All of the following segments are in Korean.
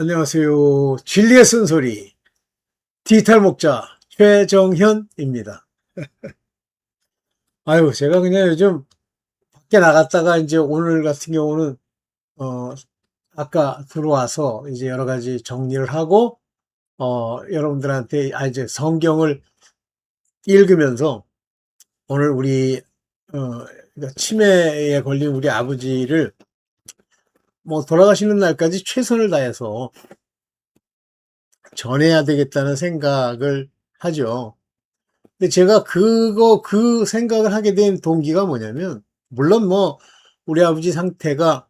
안녕하세요. 진리의 쓴소리 디지털 목자 최정현입니다. 아유, 제가 그냥 요즘 밖에 나갔다가 이제 오늘 같은 경우는 어 아까 들어와서 이제 여러 가지 정리를 하고 여러분들한테 이제 성경을 읽으면서 오늘 우리 그러니까 치매에 걸린 우리 아버지를 뭐 돌아가시는 날까지 최선을 다해서 전해야 되겠다는 생각을 하죠. 근데 제가 그 생각을 하게 된 동기가 뭐냐면, 물론 뭐, 우리 아버지 상태가,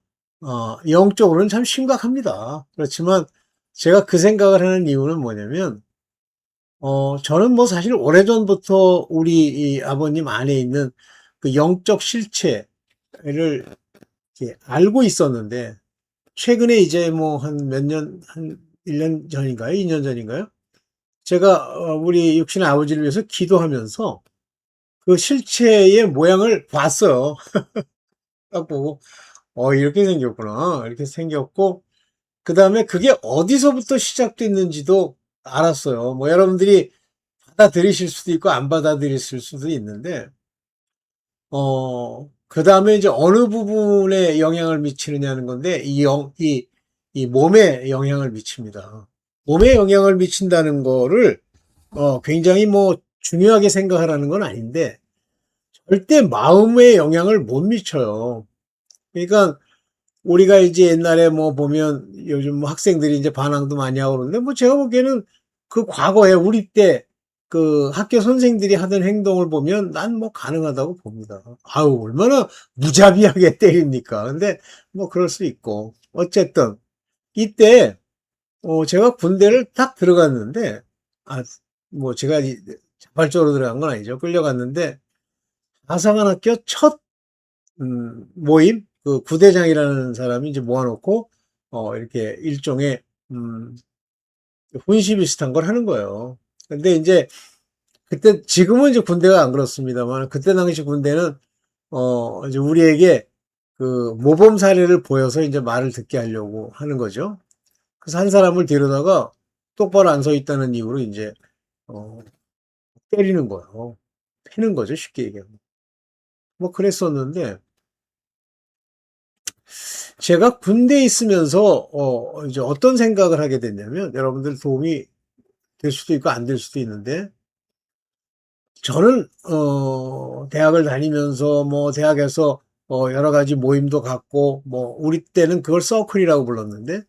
영적으로는 참 심각합니다. 그렇지만, 제가 그 생각을 하는 이유는 뭐냐면, 저는 뭐 사실 오래전부터 우리 이 아버님 안에 있는 그 영적 실체를 이렇게 알고 있었는데, 최근에 이제 뭐 한 몇 년, 한 1년 전인가요? 2년 전인가요? 제가 우리 육신의 아버지를 위해서 기도하면서 그 실체의 모양을 봤어요. 딱 보고, 이렇게 생겼구나. 이렇게 생겼고, 그 다음에 그게 어디서부터 시작됐는지도 알았어요. 뭐 여러분들이 받아들이실 수도 있고, 안 받아들이실 수도 있는데, 그 다음에 이제 어느 부분에 영향을 미치느냐는 건데, 이 몸에 영향을 미칩니다. 몸에 영향을 미친다는 거를, 굉장히 뭐 중요하게 생각하라는 건 아닌데, 절대 마음에 영향을 못 미쳐요. 그러니까 우리가 이제 옛날에 뭐 보면 요즘 뭐 학생들이 이제 반항도 많이 하고 그러는데 뭐 제가 보기에는 그 과거에 우리 때 그 학교 선생들이 하던 행동을 보면 난 뭐 가능하다고 봅니다. 아우, 얼마나 무자비하게 때립니까? 근데 뭐 그럴 수 있고. 어쨌든 이때 제가 군대를 딱 들어갔는데, 아, 뭐 제가 자발적으로 들어간 건 아니죠. 끌려갔는데 아사관학교 첫 모임, 그 구대장이라는 사람이 이제 모아놓고, 이렇게 일종의, 훈시 비슷한 걸 하는 거예요. 근데 이제, 그때, 지금은 이제 군대가 안 그렇습니다만, 그때 당시 군대는, 이제 우리에게 그 모범 사례를 보여서 이제 말을 듣게 하려고 하는 거죠. 그래서 한 사람을 데려다가 똑바로 안 서 있다는 이유로 이제, 어, 때리는 거예요. 패는 거죠, 쉽게 얘기하면. 뭐 그랬었는데, 제가 군대에 있으면서 이제 어떤 생각을 하게 됐냐면 여러분들 도움이 될 수도 있고 안 될 수도 있는데 저는 대학을 다니면서 뭐 대학에서 여러 가지 모임도 갖고 뭐 우리 때는 그걸 서클이라고 불렀는데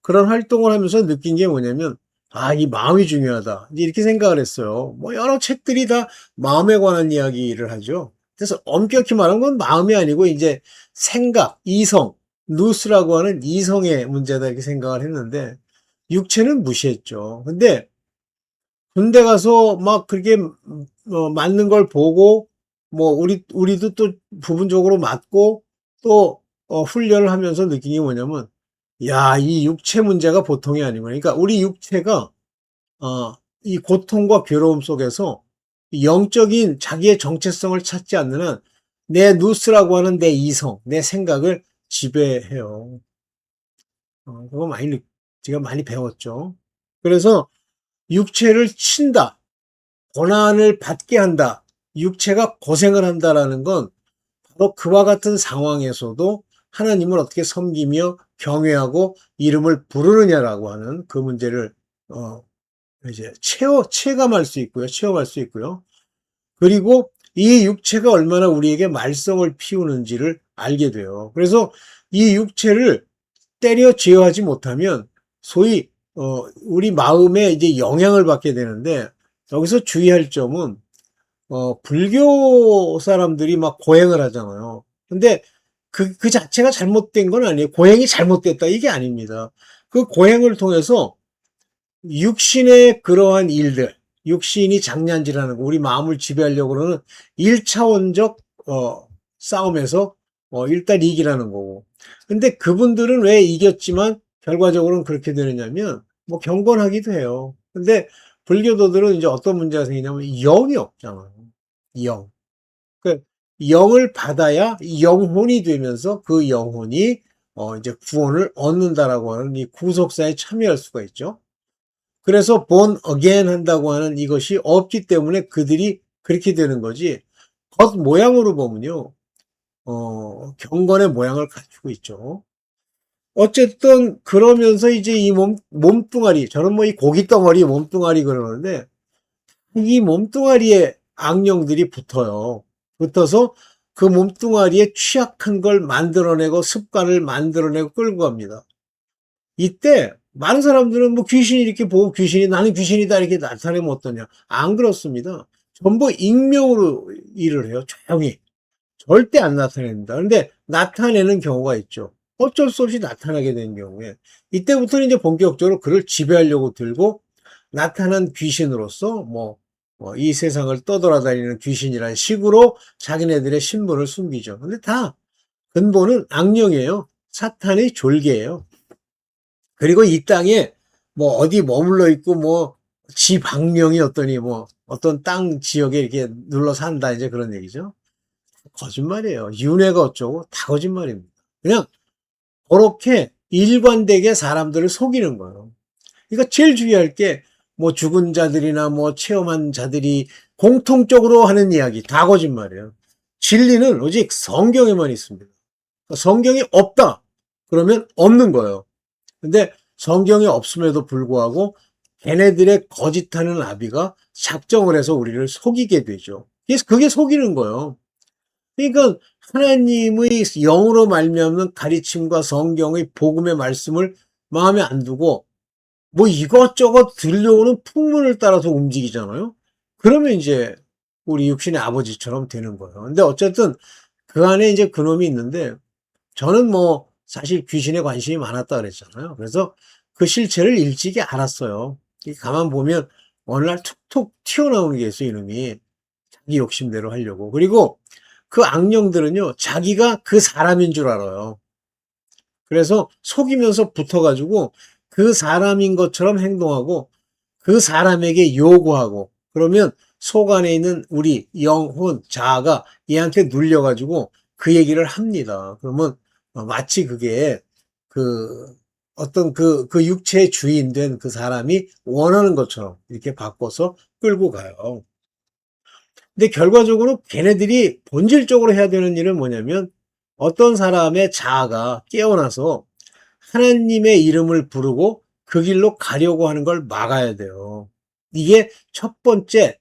그런 활동을 하면서 느낀 게 뭐냐면 아, 이 마음이 중요하다. 이제 이렇게 생각을 했어요. 뭐 여러 책들이 다 마음에 관한 이야기를 하죠. 그래서 엄격히 말하면 건 마음이 아니고 이제 생각, 이성, 누스라고 하는 이성의 문제다 이렇게 생각을 했는데 육체는 무시했죠. 근데 군대 가서 막 그렇게 맞는 걸 보고 뭐 우리도 또 부분적으로 맞고 또 훈련을 하면서 느낀 게 뭐냐면 야, 이 육체 문제가 보통이 아니구나. 그러니까 우리 육체가 이 고통과 괴로움 속에서 영적인 자기의 정체성을 찾지 않는 한 내 누스라고 하는 내 이성, 내 생각을 지배해요. 그거 제가 많이 배웠죠. 그래서 육체를 친다, 고난을 받게 한다, 육체가 고생을 한다라는 건 바로 그와 같은 상황에서도 하나님을 어떻게 섬기며 경외하고 이름을 부르느냐라고 하는 그 문제를 이제 체감할 수 있고요. 체험할 수 있고요. 그리고 이 육체가 얼마나 우리에게 말썽을 피우는지를 알게 돼요. 그래서 이 육체를 때려 제어하지 못하면 소위 우리 마음에 이제 영향을 받게 되는데 여기서 주의할 점은 불교 사람들이 막 고행을 하잖아요. 근데 그 자체가 잘못된 건 아니에요. 고행이 잘못됐다 이게 아닙니다. 그 고행을 통해서 육신의 그러한 일들, 육신이 장난질하는 거, 우리 마음을 지배하려고 그러는 1차원적 싸움에서 일단 이기라는 거고. 근데 그분들은 왜 이겼지만 결과적으로는 그렇게 되느냐면 뭐 경건하기도 해요. 근데 불교도들은 이제 어떤 문제가 생기냐면 영이 없잖아요. 영. 그 영을 받아야 영혼이 되면서 그 영혼이 이제 구원을 얻는다라고 하는 이 구속사에 참여할 수가 있죠. 그래서 born again 한다고 하는 이것이 없기 때문에 그들이 그렇게 되는 거지. 겉 모양으로 보면요, 경건의 모양을 갖추고 있죠. 어쨌든 그러면서 이제 이 몸뚱아리, 저는 뭐 이 고기 덩어리 몸뚱아리 그러는데 이 몸뚱아리에 악령들이 붙어요. 붙어서 그 몸뚱아리에 취약한 걸 만들어내고 습관을 만들어내고 끌고 갑니다. 이때 많은 사람들은 뭐 귀신이 이렇게 보고 귀신이 나는 귀신이다 이렇게 나타내면 어떠냐. 안 그렇습니다. 전부 익명으로 일을 해요. 조용히. 절대 안 나타냅니다. 그런데 나타내는 경우가 있죠. 어쩔 수 없이 나타나게 된 경우에 이때부터는 이제 본격적으로 그를 지배하려고 들고 나타난 귀신으로서 이 세상을 떠돌아다니는 귀신이라는 식으로 자기네들의 신분을 숨기죠. 근데 다 근본은 악령이에요. 사탄의 졸개예요. 그리고 이 땅에 뭐 어디 머물러 있고 뭐 지방령이 어떠니 뭐 어떤 땅 지역에 이렇게 눌러 산다 이제 그런 얘기죠. 거짓말이에요. 윤회가 어쩌고 다 거짓말입니다. 그냥 그렇게 일관되게 사람들을 속이는 거예요. 그러니까 제일 중요할 게 뭐 죽은 자들이나 뭐 체험한 자들이 공통적으로 하는 이야기 다 거짓말이에요. 진리는 오직 성경에만 있습니다. 성경이 없다. 그러면 없는 거예요. 근데 성경이 없음에도 불구하고 걔네들의 거짓하는 아비가 작정을 해서 우리를 속이게 되죠. 그게 속이는 거예요. 그러니까 하나님의 영으로 말미암는 가르침과 성경의 복음의 말씀을 마음에 안 두고 뭐 이것저것 들려오는 풍문을 따라서 움직이잖아요. 그러면 이제 우리 육신의 아버지처럼 되는 거예요. 근데 어쨌든 그 안에 이제 그놈이 있는데 저는 뭐 사실 귀신에 관심이 많았다 그랬잖아요. 그래서 그 실체를 일찍이 알았어요. 가만 보면 어느 날 툭툭 튀어나오는 게 있어요, 이놈이. 자기 욕심대로 하려고. 그리고 그 악령들은요, 자기가 그 사람인 줄 알아요. 그래서 속이면서 붙어가지고 그 사람인 것처럼 행동하고 그 사람에게 요구하고 그러면 속 안에 있는 우리 영혼, 자아가 얘한테 눌려가지고 그 얘기를 합니다. 그러면 마치 그게 그 어떤 그 육체의 주인 된 그 사람이 원하는 것처럼 이렇게 바꿔서 끌고 가요. 근데 결과적으로 걔네들이 본질적으로 해야 되는 일은 뭐냐면 어떤 사람의 자아가 깨어나서 하나님의 이름을 부르고 그 길로 가려고 하는 걸 막아야 돼요. 이게 첫 번째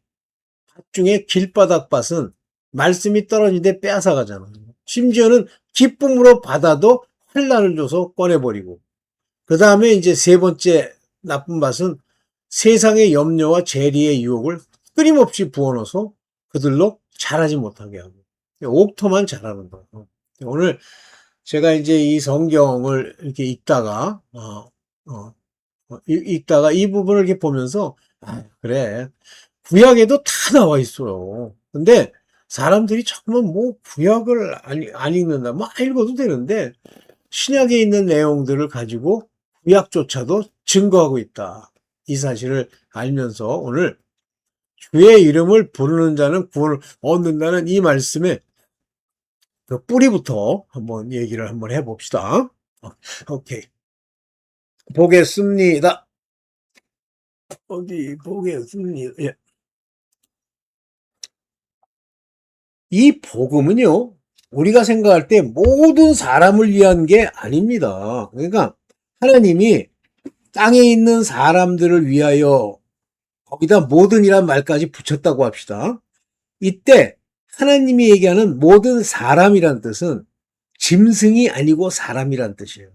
밭 중에 길바닥 밭은 말씀이 떨어지는데 빼앗아 가잖아요. 심지어는 기쁨으로 받아도 환난을 줘서 꺼내버리고 그 다음에 이제 세 번째 나쁜 밭은 세상의 염려와 재리의 유혹을 끊임없이 부어넣어서 그들로 자라지 못하게 하고 옥토만 자라는 거예요. 오늘 제가 이제 이 성경을 이렇게 읽다가 이 부분을 이렇게 보면서 그래 구약에도 다 나와 있어요. 근데 사람들이 정말 뭐 구약을 안 읽는다 뭐 읽어도 되는데 신약에 있는 내용들을 가지고 구약조차도 증거하고 있다. 이 사실을 알면서 오늘 주의 이름을 부르는 자는 구원을 얻는다는 이 말씀에 그 뿌리부터 한번 얘기를 한번 해봅시다. 오케이. 보겠습니다. 어디 보겠습니다. 예. 이 복음은요, 우리가 생각할 때 모든 사람을 위한 게 아닙니다. 그러니까 하나님이 땅에 있는 사람들을 위하여 거기다 모든이란 말까지 붙였다고 합시다. 이때 하나님이 얘기하는 모든 사람이란 뜻은 짐승이 아니고 사람이란 뜻이에요.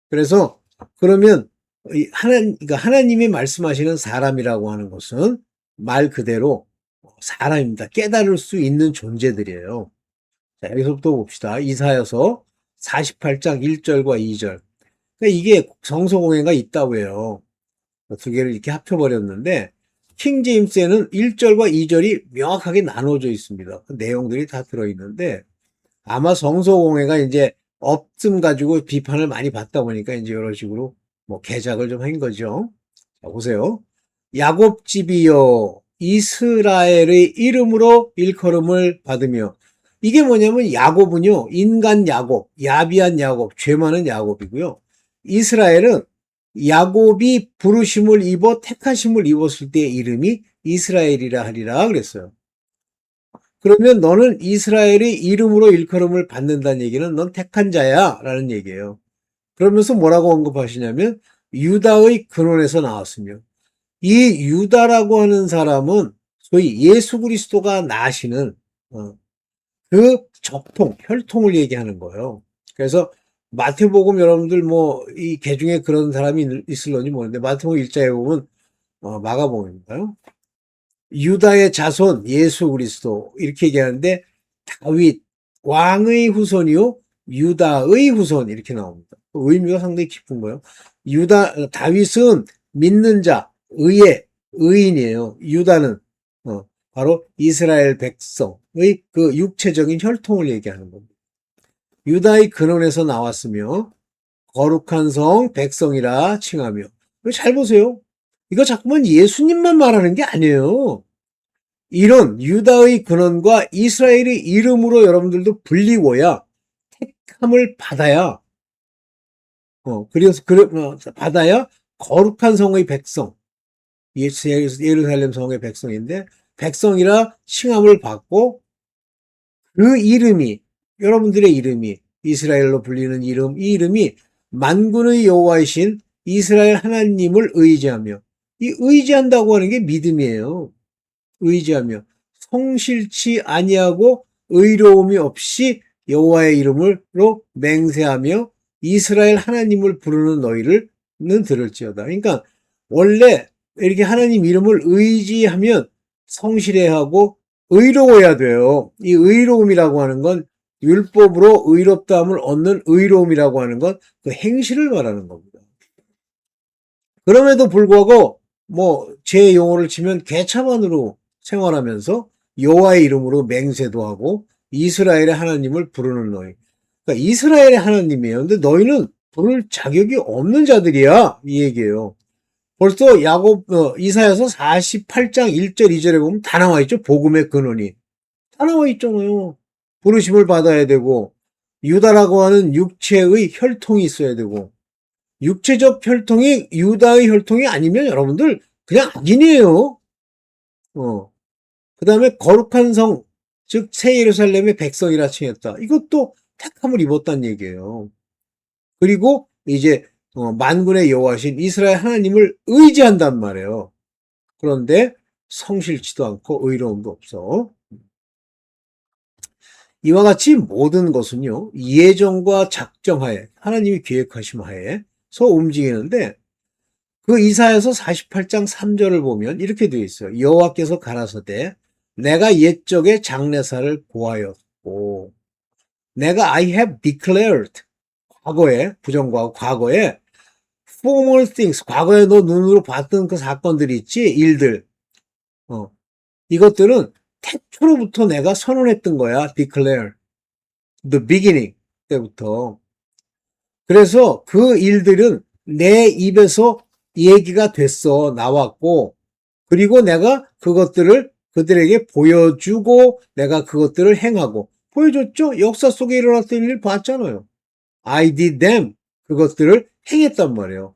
그래서 그러면 그러니까 하나님이 말씀하시는 사람이라고 하는 것은 말 그대로 사람입니다. 깨달을 수 있는 존재들이에요. 자, 여기서부터 봅시다. 이사야서 48장 1절과 2절. 그러니까 이게 성서공예가 있다고 해요. 두 개를 이렇게 합쳐버렸는데 킹제임스에는 1절과 2절이 명확하게 나눠져 있습니다. 그 내용들이 다 들어있는데 아마 성서공예가 이제 없음 가지고 비판을 많이 받다 보니까 이제 이런 식으로 뭐 개작을 좀 한 거죠. 자, 보세요. 야곱집이여 이스라엘의 이름으로 일컬음을 받으며 이게 뭐냐면 야곱은요, 인간 야곱, 야비한 야곱, 죄 많은 야곱이고요. 이스라엘은 야곱이 부르심을 입어 택하심을 입었을 때의 이름이 이스라엘이라 하리라 그랬어요. 그러면 너는 이스라엘의 이름으로 일컬음을 받는다는 얘기는 넌 택한 자야 라는 얘기예요. 그러면서 뭐라고 언급하시냐면 유다의 근원에서 나왔으며, 이 유다라고 하는 사람은 소위 예수 그리스도가 나시는 그 적통, 혈통을 얘기하는 거예요. 그래서 마태복음 여러분들 뭐 이 개중에 그런 사람이 있을런지 모르는데 마태복음 1장에 보면 마가복음인가요? 유다의 자손 예수 그리스도 이렇게 얘기하는데 다윗 왕의 후손이요 유다의 후손 이렇게 나옵니다. 의미가 상당히 깊은 거예요. 다윗은 믿는 자, 의인이에요. 유다는 바로 이스라엘 백성의 그 육체적인 혈통을 얘기하는 겁니다. 유다의 근원에서 나왔으며 거룩한 성 백성이라 칭하며. 잘 보세요. 이거 자꾸만 예수님만 말하는 게 아니에요. 이런 유다의 근원과 이스라엘의 이름으로 여러분들도 불리워야 택함을 받아야 받아야 거룩한 성의 백성, 예루살렘 성의 백성인데 백성이라 칭함을 받고 그 이름이 여러분들의 이름이 이스라엘로 불리는 이름, 이 이름이 만군의 여호와이신 이스라엘 하나님을 의지하며, 이 의지한다고 하는 게 믿음이에요. 의지하며 성실치 아니하고 의로움이 없이 여호와의 이름으로 맹세하며 이스라엘 하나님을 부르는 너희를는 들을지어다. 그러니까 원래 이렇게 하나님 이름을 의지하면 성실해야 하고 의로워야 돼요. 이 의로움이라고 하는 건 율법으로 의롭다함을 얻는 의로움이라고 하는 건 그 행실을 말하는 겁니다. 그럼에도 불구하고 뭐 제 용어를 치면 개차반으로 생활하면서 여호와의 이름으로 맹세도 하고 이스라엘의 하나님을 부르는 너희. 그러니까 이스라엘의 하나님이에요. 근데 너희는 부를 자격이 없는 자들이야. 이 얘기예요. 벌써 이사야서 48장 1절 2절에 보면 다 나와 있죠. 복음의 근원이. 다 나와 있잖아요. 부르심을 받아야 되고 유다라고 하는 육체의 혈통이 있어야 되고 육체적 혈통이 유다의 혈통이 아니면 여러분들 그냥 악인이에요. 그 다음에 거룩한 성, 즉 새 예루살렘의 백성이라 칭했다. 이것도 택함을 입었다는 얘기예요. 그리고 이제 만군의 여호와신 이스라엘 하나님을 의지한단 말이에요. 그런데 성실치도 않고 의로움도 없어. 이와 같이 모든 것은요 예정과 작정하에 하나님이 계획하심 하에서 움직이는데 그 이사야서 48장 3절을 보면 이렇게 되어 있어요. 여호와께서 가라사대 내가 옛적에 장래사를 고하였고 내가 I have declared 과거에 부정과거 과거에 former things 과거에 너 눈으로 봤던 그 사건들이 있지 일들 이것들은 태초로부터 내가 선언했던 거야. declare the beginning 때부터. 그래서 그 일들은 내 입에서 얘기가 됐어. 나왔고 그리고 내가 그것들을 그들에게 보여주고 내가 그것들을 행하고 보여줬죠. 역사 속에 일어났던 일을 봤잖아요. I did them 그것들을 행했단 말이에요.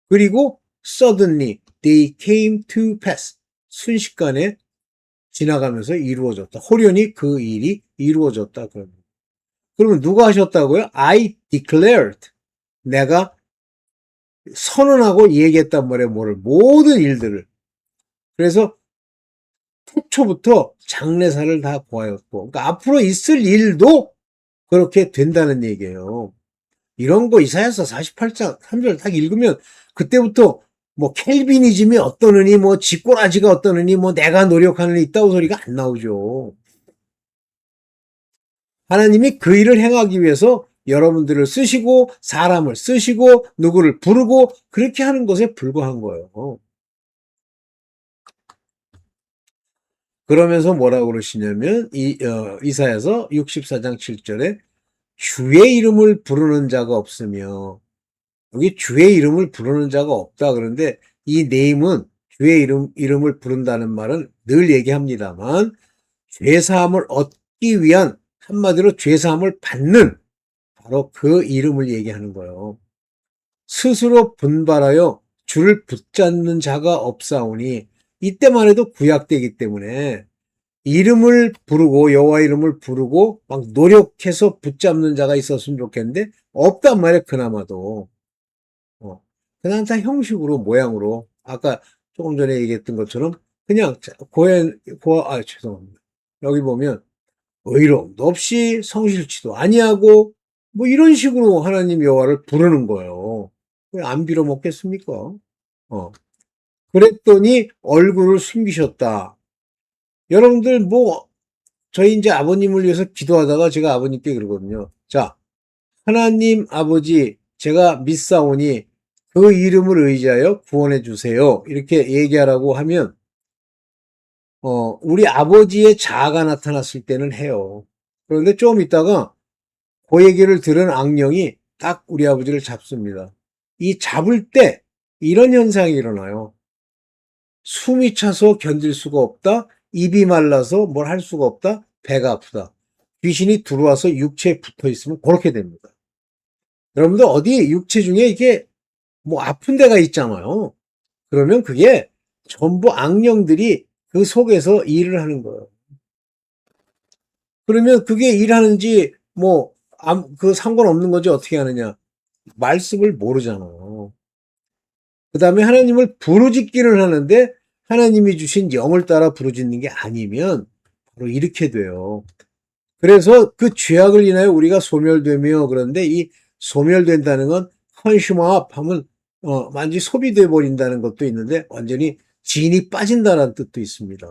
그리고 suddenly they came to pass 순식간에 지나가면서 이루어졌다. 호련히 그 일이 이루어졌다. 그러면 누가 하셨다고요? I declared. 내가 선언하고 얘기했단 말이에요. 모든 일들을. 그래서 태초부터 장래사를 다 보았고, 그러니까 앞으로 있을 일도 그렇게 된다는 얘기예요. 이런 거 이사야서 48장 3절 딱 읽으면 그때부터 뭐 켈비니즘이 어떠느니 뭐 집꼬라지가 어떠느니 뭐 내가 노력하느니 있다고 소리가 안 나오죠. 하나님이 그 일을 행하기 위해서 여러분들을 쓰시고 사람을 쓰시고 누구를 부르고 그렇게 하는 것에 불과한 거예요. 그러면서 뭐라고 그러시냐면 이사야서 64장 7절에 주의 이름을 부르는 자가 없으며 여기 주의 이름을 부르는 자가 없다 그런데 이 네임은 주의 이름을 부른다는 말은 늘 얘기합니다만 죄사함을 위한 한마디로 죄사함을 받는 바로 그 이름을 얘기하는 거예요. 스스로 분발하여 주를 붙잡는 자가 없사오니 이때만 해도 구약되기 때문에 이름을 부르고 여호와 이름을 부르고 막 노력해서 붙잡는 자가 있었으면 좋겠는데 없단 말이에요. 그나마도. 그냥 다 형식으로 모양으로 아까 조금 전에 얘기했던 것처럼 그냥 죄송합니다. 여기 보면 의로움도 없이 성실치도 아니하고 뭐 이런 식으로 하나님 여호와를 부르는 거예요. 왜 안 빌어먹겠습니까? 그랬더니 얼굴을 숨기셨다. 여러분들 뭐 저희 이제 아버님을 위해서 기도하다가 제가 아버님께 그러거든요. 자, 하나님 아버지 제가 믿사오니 그 이름을 의지하여 구원해 주세요. 이렇게 얘기하라고 하면 우리 아버지의 자아가 나타났을 때는 해요. 그런데 좀 있다가 그 얘기를 들은 악령이 딱 우리 아버지를 잡습니다. 이 잡을 때 이런 현상이 일어나요. 숨이 차서 견딜 수가 없다. 입이 말라서 뭘 할 수가 없다. 배가 아프다. 귀신이 들어와서 육체에 붙어 있으면 그렇게 됩니다. 여러분들 어디 육체 중에 이게 뭐 아픈 데가 있잖아요. 그러면 그게 전부 악령들이 그 속에서 일을 하는 거예요. 그러면 그게 일하는지 뭐 그 상관없는 거지 어떻게 하느냐. 말씀을 모르잖아요. 그 다음에 하나님을 부르짖기를 하는데 하나님이 주신 영을 따라 부르짖는 게 아니면 바로 이렇게 돼요. 그래서 그 죄악을 인하여 우리가 소멸되며 그런데 이 소멸된다는 건 컨슈머업 하면 완전히 소비돼 버린다는 것도 있는데 완전히 진이 빠진다는 뜻도 있습니다.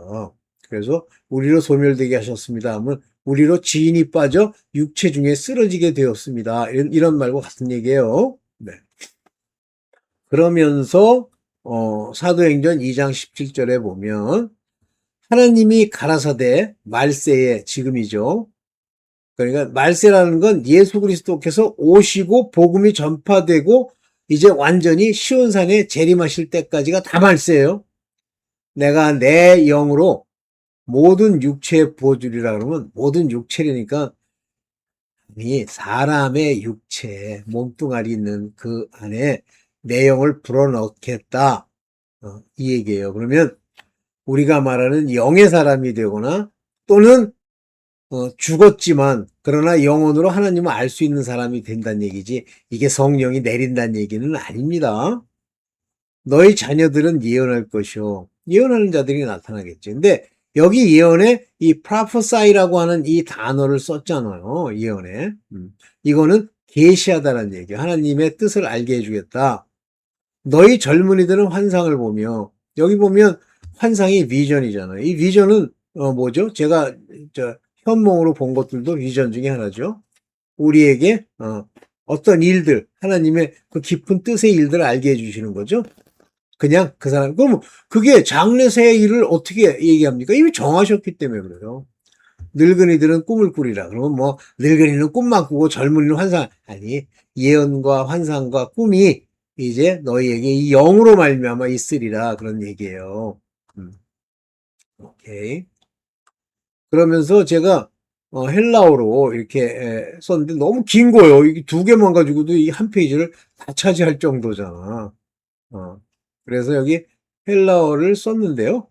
그래서 우리로 소멸되게 하셨습니다 하면 우리로 진이 빠져 육체 중에 쓰러지게 되었습니다. 이런 말과 같은 얘기예요. 네. 그러면서 사도행전 2장 17절에 보면 하나님이 가라사대 말세에 지금이죠. 그러니까 말세라는 건 예수 그리스도께서 오시고 복음이 전파되고 이제 완전히 시온산에 재림하실 때까지가 다 말세예요. 내가 내 영으로 모든 육체에 부어주리라 그러면 모든 육체라니까 이 사람의 육체 몸뚱아리 있는 그 안에 내 영을 불어넣겠다. 이 얘기예요. 그러면 우리가 말하는 영의 사람이 되거나 또는 죽었지만 그러나 영혼으로 하나님을 알 수 있는 사람이 된다는 얘기지 이게 성령이 내린다는 얘기는 아닙니다. 너희 자녀들은 예언할 것이요. 예언하는 자들이 나타나겠지. 근데 여기 예언에 이 prophesy라고 하는 이 단어를 썼잖아요. 예언에. 이거는 계시하다는 얘기예요. 하나님의 뜻을 알게 해주겠다. 너희 젊은이들은 환상을 보며 여기 보면 환상이 비전이잖아요. 이 비전은 뭐죠? 제가 현몽으로 본 것들도 비전 중에 하나죠. 우리에게 어떤 일들 하나님의 그 깊은 뜻의 일들을 알게 해주시는 거죠. 그냥 그 사람 그럼 그게 장래세의 일을 어떻게 얘기합니까? 이미 정하셨기 때문에 그래요. 늙은이들은 꿈을 꾸리라. 그러면 뭐 늙은이는 꿈만 꾸고 젊은이는 환상 아니 예언과 환상과 꿈이 이제 너희에게 이 영으로 말미암아 있으리라 그런 얘기예요. 오케이. 그러면서 제가 헬라어로 이렇게 썼는데 너무 긴 거예요. 이게 두 개만 가지고도 이 한 페이지를 다 차지할 정도잖아. 그래서 여기 헬라어를 썼는데요.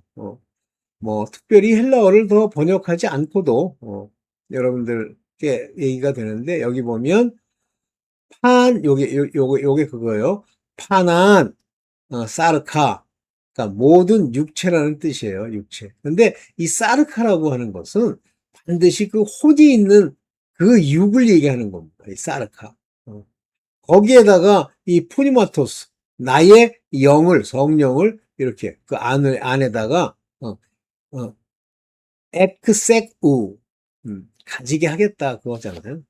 뭐 특별히 헬라어를 더 번역하지 않고도 여러분들께 얘기가 되는데 여기 보면 요게 그거예요. 파난 사르카 그러니까 모든 육체라는 뜻이에요. 육체. 근데 이 사르카라고 하는 것은 반드시 그 혼이 있는 그 육을 얘기하는 겁니다. 이 사르카. 거기에다가 이 푸니마토스 나의 영을 성령을 이렇게 그 안에다가 에크섹우 가지게 하겠다 그거잖아요.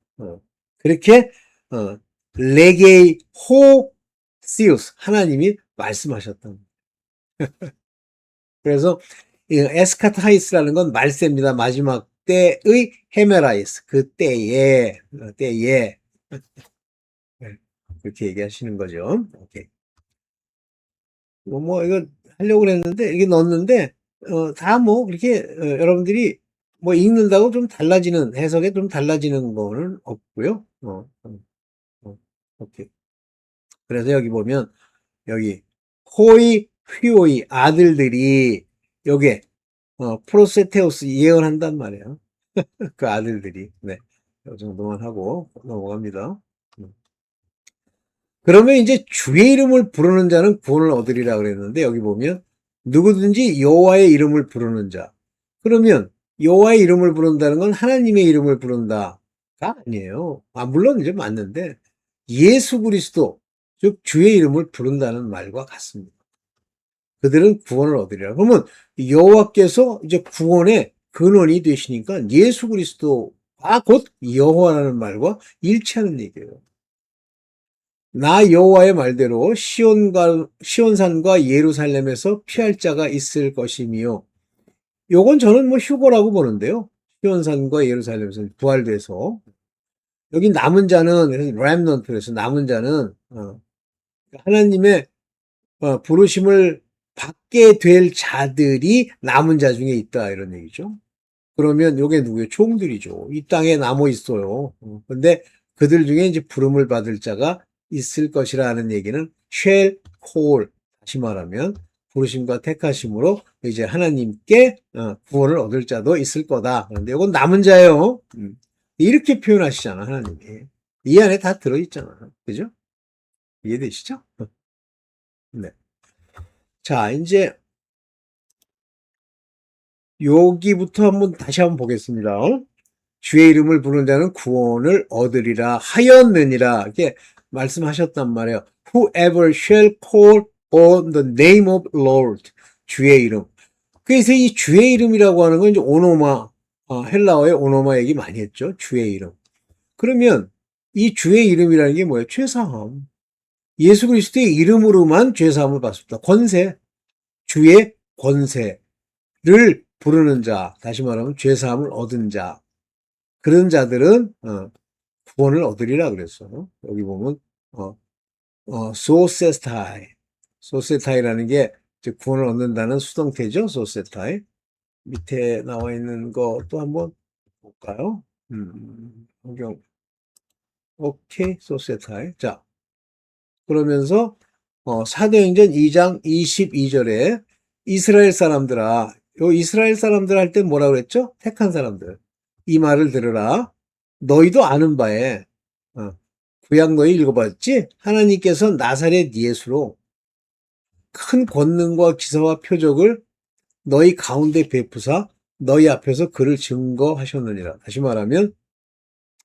그렇게 레게이 호시우스 하나님이 말씀하셨던. 그래서 에스카타이스라는 건 말세입니다. 마지막 때의 헤메라이스 그 때에 그렇게 얘기하시는 거죠. 오케이. 뭐 이거 하려고 그랬는데 이게 넣었는데 다 뭐 그렇게 여러분들이 뭐 읽는다고 좀 달라지는, 해석에 좀 달라지는 거는 없고요. 어, 오케이. 그래서 여기 보면, 여기, 호이, 휘오이, 아들들이, 요게, 프로세테우스 예언한단 말이에요. 그 아들들이. 네. 이 정도만 하고 넘어갑니다. 음. 그러면 이제 주의 이름을 부르는 자는 구원을 얻으리라 그랬는데 여기 보면 누구든지 여호와의 이름을 부르는 자. 그러면 여호와의 이름을 부른다는 건 하나님의 이름을 부른다가 아니에요. 물론 이제 맞는데 예수 그리스도 즉 주의 이름을 부른다는 말과 같습니다. 그들은 구원을 얻으리라. 그러면 여호와께서 이제 구원의 근원이 되시니까 예수 그리스도가 곧 여호와라는 말과 일치하는 얘기예요. 나 여호와의 말대로 시온산과 예루살렘에서 피할 자가 있을 것이며, 요건 저는 뭐 휴거라고 보는데요. 시온산과 예루살렘에서 부활돼서 여기 남은 자는 렘넌트에서 남은 자는 하나님의 부르심을 받게 될 자들이 남은 자 중에 있다 이런 얘기죠. 그러면 요게 누구예요? 종들이죠. 이 땅에 남아 있어요. 근데 그들 중에 이제 부름을 받을 자가 있을 것이라는 얘기는 shall call, 다시 말하면 부르심과 택하심으로 이제 하나님께 구원을 얻을 자도 있을 거다. 그런데 이건 남은 자예요. 이렇게 표현하시잖아, 하나님이. 이 안에 다 들어있잖아. 그죠? 이해되시죠? 네. 자, 이제 여기부터 다시 한번 보겠습니다. 주의 이름을 부르는 자는 구원을 얻으리라 하였느니라 이렇게 말씀하셨단 말이에요. Whoever shall call on the name of Lord, 주의 이름. 그래서 이 주의 이름이라고 하는 건 이제 오노마, 헬라어의 오노마 얘기 많이 했죠. 주의 이름. 그러면 이 주의 이름이라는 게 뭐예요? 죄사함. 예수 그리스도의 이름으로만 죄사함을 받습니다. 권세, 주의 권세를 부르는 자, 다시 말하면 죄사함을 얻은 자. 그런 자들은 구원을 얻으리라 그랬어요. 여기 보면 소세타이, 소세타이라는 게 구원을 얻는다는 수동태죠. 소세타이. 밑에 나와 있는 것도 한번 볼까요? 성경. 오케이, 소세타이. 자, 그러면서 사도행전 2장 22절에 이스라엘 사람들아, 요 이스라엘 사람들 할 때 뭐라 그랬죠? 택한 사람들. 이 말을 들으라. 너희도 아는 바에 구약 너희 읽어봤지? 하나님께서 나사렛 예수로 큰 권능과 기사와 표적을 너희 가운데 베푸사 너희 앞에서 그를 증거하셨느니라. 다시 말하면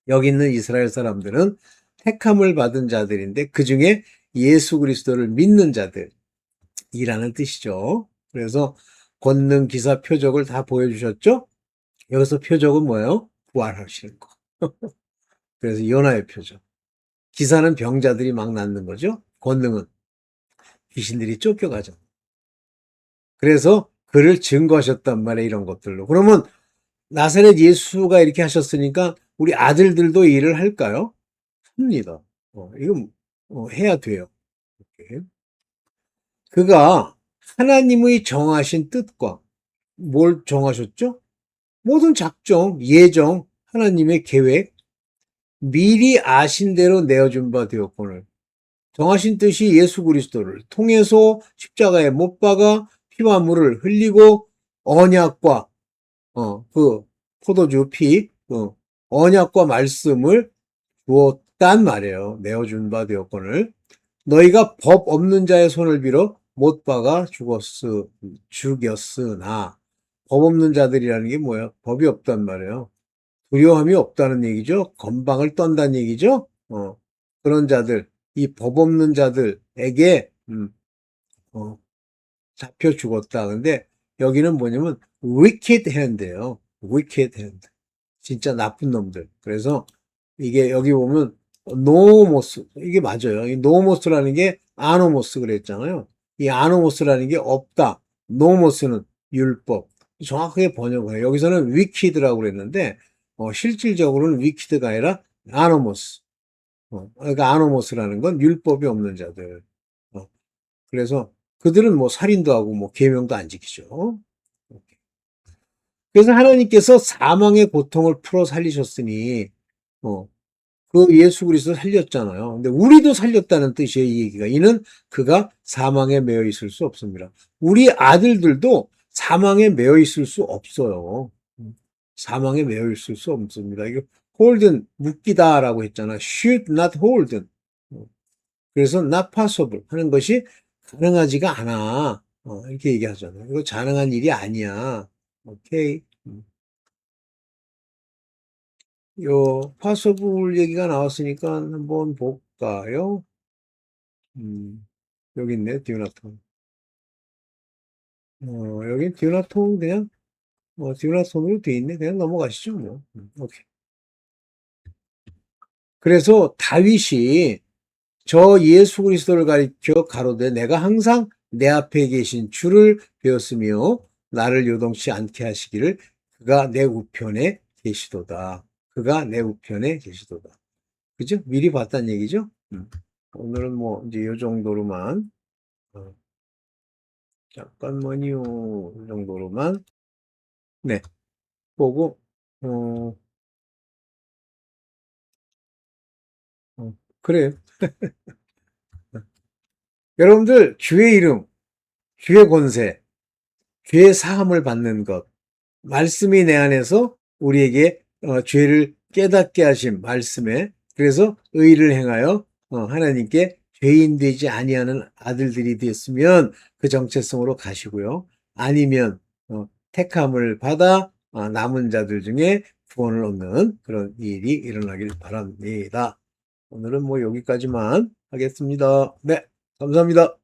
여기 있는 이스라엘 사람들은 택함을 받은 자들인데 그중에 예수 그리스도를 믿는 자들이라는 뜻이죠. 그래서 권능, 기사, 표적을 다 보여주셨죠? 여기서 표적은 뭐예요? 부활하시는 거. 그래서 연하의 표적. 기사는 병자들이 막 낫는 거죠. 권능은 귀신들이 쫓겨가죠. 그래서 그를 증거하셨단 말이에요. 이런 것들로. 그러면 나사렛 예수가 이렇게 하셨으니까 우리 아들들도 일을 할까요? 합니다. 이건 해야 돼요. 이렇게. 그가 하나님의 정하신 뜻과 뭘 정하셨죠? 모든 작정, 예정, 하나님의 계획, 미리 아신 대로 내어준 바 되었거늘. 정하신 뜻이 예수 그리스도를 통해서 십자가에 못 박아 피와 물을 흘리고 언약과 그 포도주 피 언약과 말씀을 주었단 말이에요. 내어준 바 되었거늘. 너희가 법 없는 자의 손을 빌어 못 박아 죽였으나 법 없는 자들이라는 게 뭐예요? 법이 없단 말이에요. 두려움이 없다는 얘기죠. 건방을 떤다는 얘기죠. 그런 자들, 이 법 없는 자들에게 잡혀 죽었다. 근데 여기는 뭐냐면 wicked hand예요. wicked hand. 진짜 나쁜 놈들. 그래서 이게 여기 보면 노모스 이게 맞아요. 이 노모스라는 게 아노모스 그랬잖아요. 이 아노모스라는 게 없다. 노모스는 율법. 정확하게 번역을 해요. 여기서는 wicked라고 그랬는데 실질적으로는 wicked가 아니라 아노모스. 그러니까 아노모스라는 건 율법이 없는 자들. 그래서 그들은 뭐 살인도 하고 뭐 계명도 안 지키죠. 그래서 하나님께서 사망의 고통을 풀어 살리셨으니, 어, 그 예수 그리스도 살렸잖아요. 근데 우리도 살렸다는 뜻이에요, 이 얘기가. 이는 그가 사망에 매여 있을 수 없습니다. 우리 아들들도 사망에 매여 있을 수 없어요. 사망에 매여 있을 수 없습니다. 이거 홀든 묶이다라고 했잖아. should not hold. 그래서 not possible 하는 것이 가능하지가 않아. 이렇게 얘기하잖아요. 이거 가능한 일이 아니야. 오케이. 요 possible 얘기가 나왔으니까 한번 볼까요? 여기 있네, 듀나통. 여기 듀나통 그냥, 듀나통으로 돼 있네. 그냥 넘어가시죠, 뭐. 오케이. 그래서 다윗이 저 예수 그리스도를 가리켜 가로되 내가 항상 내 앞에 계신 주를 배웠으며 나를 요동치 않게 하시기를 그가 내 우편에 계시도다. 그가 내 우편에 계시도다. 그죠? 미리 봤다는 얘기죠? 오늘은 뭐 이제 이 정도로만 어, 잠깐만요. 이 정도로만 네 보고 어, 그래요. 여러분들 주의 이름, 주의 권세, 죄의 사함을 받는 것, 말씀이 내 안에서 우리에게 죄를 깨닫게 하신 말씀에 그래서 의를 행하여 하나님께 죄인 되지 아니하는 아들들이 됐으면 그 정체성으로 가시고요. 아니면 택함을 받아 남은 자들 중에 구원을 얻는 그런 일이 일어나길 바랍니다. 오늘은 뭐 여기까지만 하겠습니다. 네, 감사합니다.